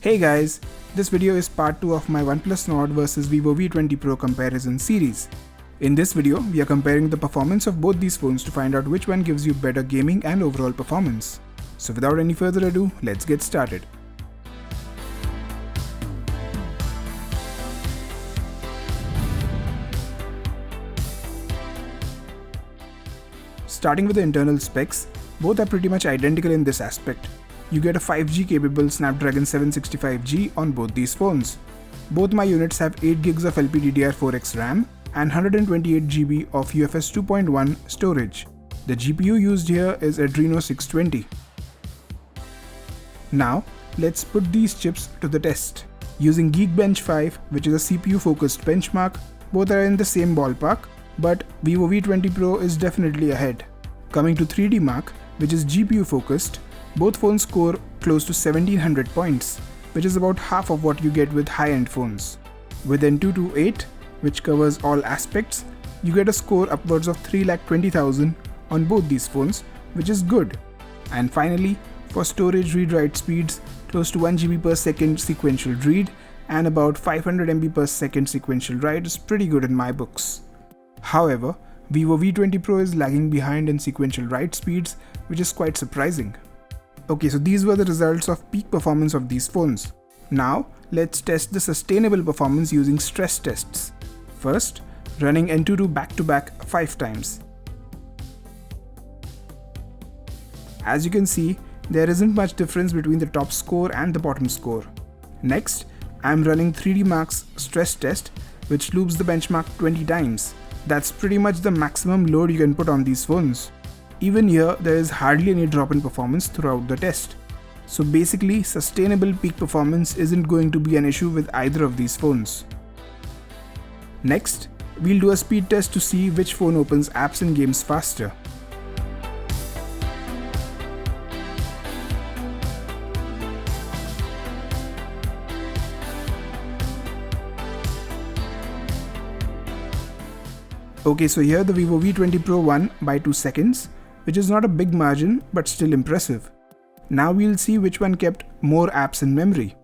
Hey guys, this video is part 2 of my OnePlus Nord vs Vivo V20 Pro comparison series. In this video, we are comparing the performance of both these phones to find out which one gives you better gaming and overall performance. So without any further ado, let's get started. Starting with the internal specs, both are pretty much identical in this aspect. You get a 5G capable Snapdragon 765G on both these phones. Both my units have 8GB of LPDDR4X RAM and 128GB of UFS 2.1 storage. The GPU used here is Adreno 620. Now, let's put these chips to the test. Using Geekbench 5, which is a CPU focused benchmark, both are in the same ballpark, but Vivo V20 Pro is definitely ahead. Coming to 3D Mark, which is GPU focused, both phones score close to 1700 points, which is about half of what you get with high-end phones. With N228, which covers all aspects, you get a score upwards of 3,20,000 on both these phones, which is good. And finally, for storage read-write speeds, close to 1GB per second sequential read and about 500 MB per second sequential write is pretty good in my books. However, Vivo V20 Pro is lagging behind in sequential write speeds, which is quite surprising. Okay, so these were the results of peak performance of these phones. Now, let's test the sustainable performance using stress tests. First, running N22 back-to-back 5 times. As you can see, there isn't much difference between the top score and the bottom score. Next, I'm running 3D Mark's stress test, which loops the benchmark 20 times. That's pretty much the maximum load you can put on these phones. Even here, there is hardly any drop in performance throughout the test. So basically, sustainable peak performance isn't going to be an issue with either of these phones. Next, we'll do a speed test to see which phone opens apps and games faster. Okay, so here the Vivo V20 Pro won by 2 seconds, which is not a big margin but still impressive. Now we'll see which one kept more apps in memory.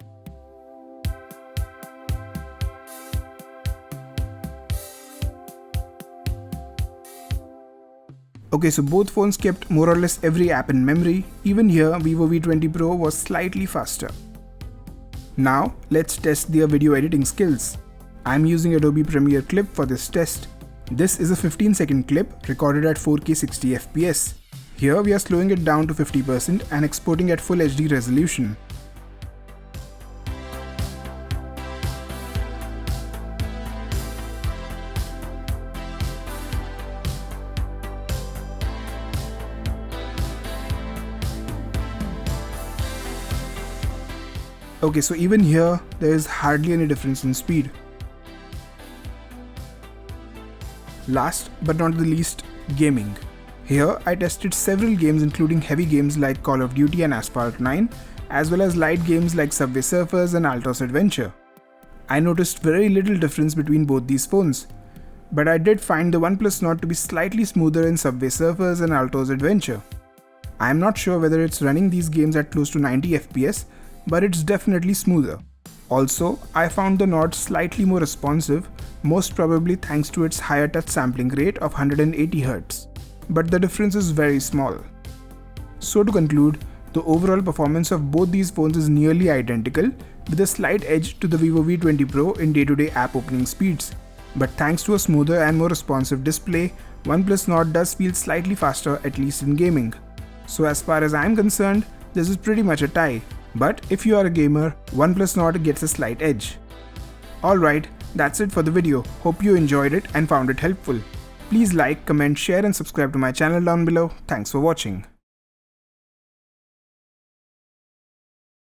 Okay, so both phones kept more or less every app in memory. Even here, Vivo V20 Pro was slightly faster. Now, let's test their video editing skills. I'm using Adobe Premiere Clip for this test. This is a 15-second clip recorded at 4K 60fps. Here we are slowing it down to 50% and exporting at Full HD resolution. Okay, so even here, there is hardly any difference in speed. Last but not the least, gaming. Here I tested several games including heavy games like Call of Duty and Asphalt 9, as well as light games like Subway Surfers and Altos Adventure. I noticed very little difference between both these phones, but I did find the OnePlus Nord to be slightly smoother in Subway Surfers and Altos Adventure. I am not sure whether it's running these games at close to 90 FPS, but it's definitely smoother. Also, I found the Nord slightly more responsive, most probably thanks to its higher touch sampling rate of 180Hz. But the difference is very small. So to conclude, the overall performance of both these phones is nearly identical, with a slight edge to the Vivo V20 Pro in day-to-day app opening speeds. But thanks to a smoother and more responsive display, OnePlus Nord does feel slightly faster, at least in gaming. So as far as I'm concerned, this is pretty much a tie. But if you are a gamer, OnePlus Nord gets a slight edge. Alright, that's it for the video. Hope you enjoyed it and found it helpful. Please like, comment, share and subscribe to my channel down below. Thanks for watching.